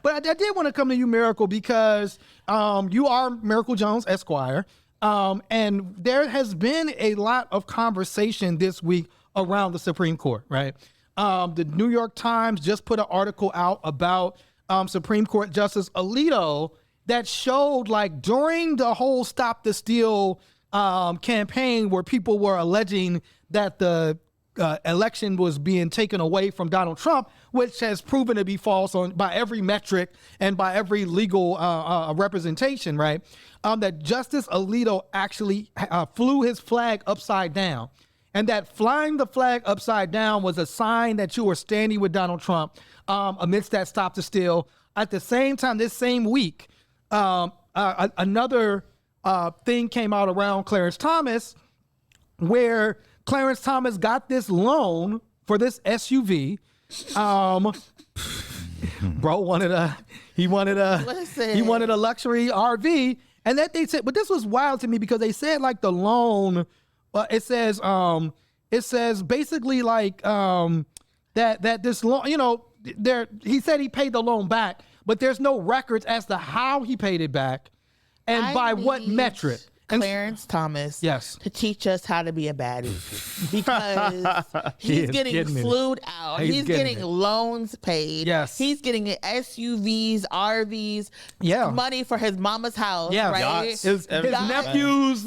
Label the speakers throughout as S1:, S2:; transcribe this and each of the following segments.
S1: But I did want to come to you, Miracle, because you are Miracle Jones, Esquire. And there has been a lot of conversation this week around the Supreme Court, right? The New York Times just put an article out about Supreme Court Justice Alito that showed, like, during the whole Stop the Steal campaign, where people were alleging that the election was being taken away from Donald Trump, which has proven to be false by every metric and by every legal representation, right? That Justice Alito actually flew his flag upside down. And that flying the flag upside down was a sign that you were standing with Donald Trump amidst that Stop the Steal. At the same time, this same week, another thing came out around Clarence Thomas, where Clarence Thomas got this loan for this SUV. Bro wanted a luxury RV, and that they said, but this was wild to me because they said, like, the loan, it says basically like that this loan, you know, he said he paid the loan back, but there's no records as to how he paid it back and by what metric.
S2: Clarence Thomas,
S1: yes,
S2: to teach us how to be a baddie, because he's getting flued out. He's getting loans paid.
S1: Yes,
S2: he's getting SUVs, RVs, money for his mama's house.
S1: Yeah,
S2: right.
S1: His nephew's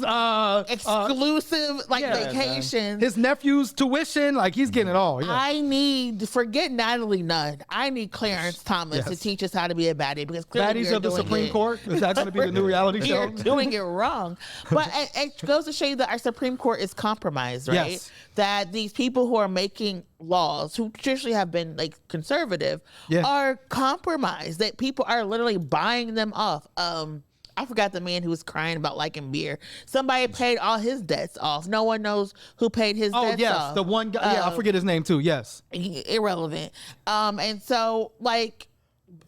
S2: exclusive vacation.
S1: His nephew's tuition, like, he's getting it all. Yeah.
S2: Forget Natalie Nunn. I need Clarence Thomas to teach us how to be a baddie, because clearly
S1: baddies of the Supreme Court. Is that going to be the new reality show?
S2: You're doing it wrong. But it goes to show you that our Supreme Court is compromised, right? Yes. That these people who are making laws, who traditionally have been, like, conservative, are compromised. That people are literally buying them off. I forgot the man who was crying about liking beer. Somebody paid all his debts off. No one knows who paid his debts off.
S1: The one guy. I forget his name too. Yes.
S2: Irrelevant. And so, like,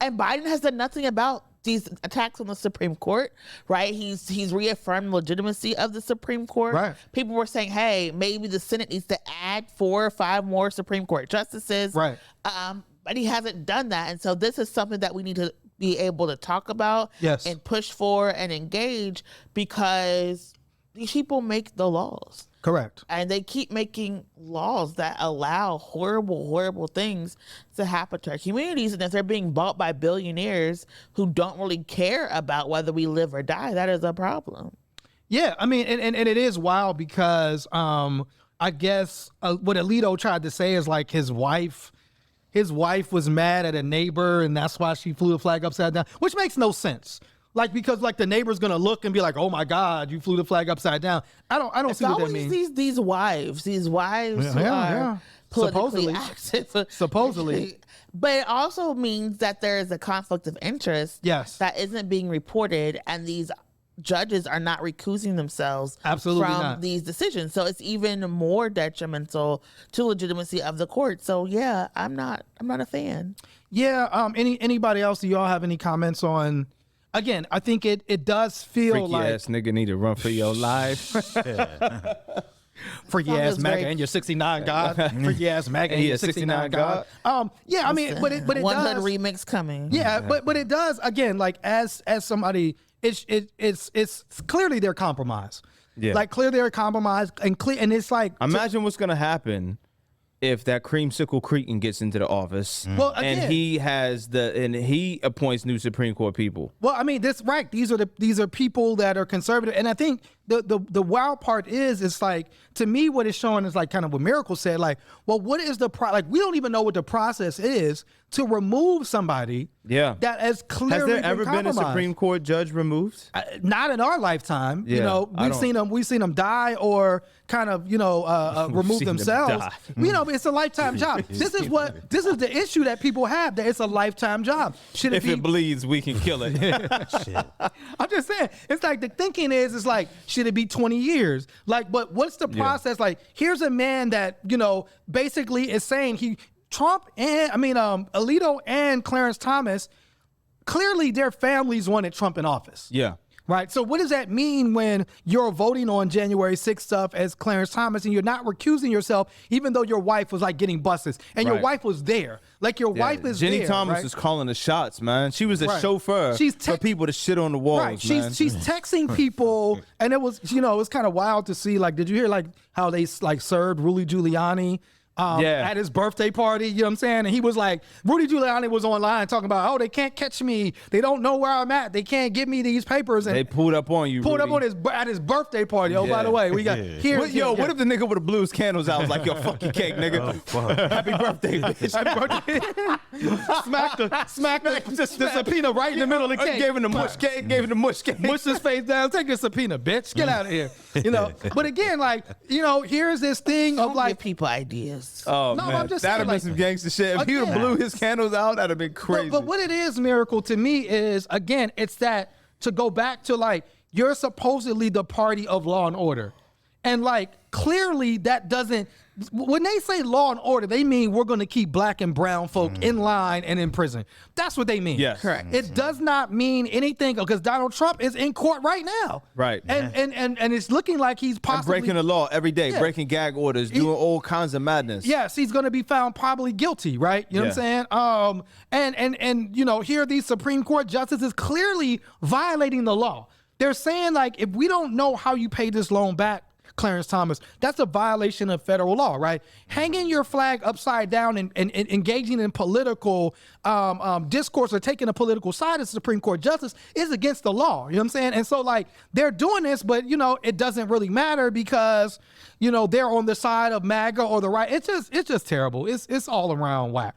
S2: and Biden has done nothing about these attacks on the Supreme Court, right? He's reaffirmed the legitimacy of the Supreme Court.
S1: Right.
S2: People were saying, hey, maybe the Senate needs to add 4 or 5 more Supreme Court justices.
S1: Right.
S2: But he hasn't done that. And so this is something that we need to be able to talk about and push for and engage, because these people make the laws.
S1: Correct.
S2: And they keep making laws that allow horrible, horrible things to happen to our communities. And if they're being bought by billionaires who don't really care about whether we live or die, that is a problem.
S1: Yeah, I mean, and it is wild because I guess what Alito tried to say is, like, his wife was mad at a neighbor, and that's why she flew the flag upside down, which makes no sense. Like, because, like, the neighbor's gonna look and be like, "Oh my God, you flew the flag upside down." I don't see what that means.
S2: These wives who are politically active,
S1: supposedly.
S2: But it also means that there is a conflict of interest.
S1: Yes,
S2: that isn't being reported, and these judges are not recusing themselves from these decisions. So it's even more detrimental to legitimacy of the court. So yeah, I'm not a fan. Yeah.
S1: Anybody else? Do y'all have any comments on? Again, I think it does feel
S3: freaky
S1: like
S3: ass nigga need to run for your life.
S1: Freaky ass MAGA and your 69 God. Freaky ass MAGA and your 69 God. Yeah, I mean, but it
S2: One
S1: does.
S2: Hood remix coming.
S1: Yeah, but it does, again, like, as somebody, it's clearly they're compromised.
S3: Yeah,
S1: like, clearly they're compromised, and it's like,
S3: imagine what's gonna happen if that creamsicle Cretan gets into the office,
S1: well, again,
S3: and he appoints new Supreme Court people.
S1: Well, I mean, these are people that are conservative, and I think the wild part is, it's like, to me, what it's showing is, like, kind of what Miracle said, like, well, what is like, we don't even know what the process is to remove somebody.
S3: Yeah,
S1: that has clearly
S3: has there ever been a Supreme Court judge removed?
S1: Not in our lifetime. Yeah, you know, we've seen them die or kind of, remove themselves. It's a lifetime job. This is the issue that people have, that it's a lifetime job.
S3: If it bleeds, we can kill it.
S1: Shit. I'm just saying, it's like, the thinking is like, should it be 20 years? Like, but what's the process? Like, here's a man that, basically is saying Alito and Clarence Thomas, clearly their families wanted Trump in office.
S3: Yeah.
S1: right? So what does that mean when you're voting on January 6th stuff as Clarence Thomas and you're not recusing yourself, even though your wife was like getting buses and your wife was there? Like your wife is
S3: Jenny
S1: there,
S3: Thomas
S1: right?
S3: is calling the shots, man. She was a chauffeur for people to shit on the walls,
S1: right.
S3: man.
S1: She's texting people, and it was, you know, it was kind of wild to see. Like, did you hear like how they like served Rudy Giuliani at his birthday party? You know what I'm saying? And he was like, Rudy Giuliani was online talking about, oh, they can't catch me. They don't know where I'm at. They can't give me these papers. And
S3: they pulled up on you.
S1: Pulled up on at his birthday party. Oh, by the way, we got here.
S3: What if the nigga with the blues candles out was like, yo, fuck your cake, nigga. Happy birthday, bitch.
S1: Smack the subpoena right in the middle of the cake.
S3: Gave him the mush cake. Gave him the mush cake.
S1: Mush his face down. Take your subpoena, bitch. Get out of here. You know. But again, like, you know, here's this thing of like,
S2: give people ideas.
S3: Oh,
S1: no,
S3: man.
S1: I'm just
S3: That'd have
S1: saying,
S3: been some gangster shit. If he would have blew his candles out, that'd have been crazy.
S1: But what it is, Miracle, to me is, again, it's that to go back to like, you're supposedly the party of law and order. And like, clearly that doesn't, when they say law and order, they mean we're going to keep black and brown folk in line and in prison. That's what they mean.
S3: Yes.
S2: Correct.
S1: It does not mean anything because Donald Trump is in court right now.
S3: Right.
S1: And it's looking like he's possibly
S3: breaking the law every day, breaking gag orders, doing all kinds of madness.
S1: Yes, he's going to be found probably guilty, right? You know what I'm saying? And you know, here these Supreme Court justices clearly violating the law. They're saying like, if we don't know how you pay this loan back, Clarence Thomas, that's a violation of federal law, right? Hanging your flag upside down and engaging in political discourse or taking a political side as a Supreme Court justice is against the law. You know what I'm saying? And so like they're doing this, but you know, it doesn't really matter because, you know, they're on the side of MAGA or the right. It's just terrible. It's all around whack.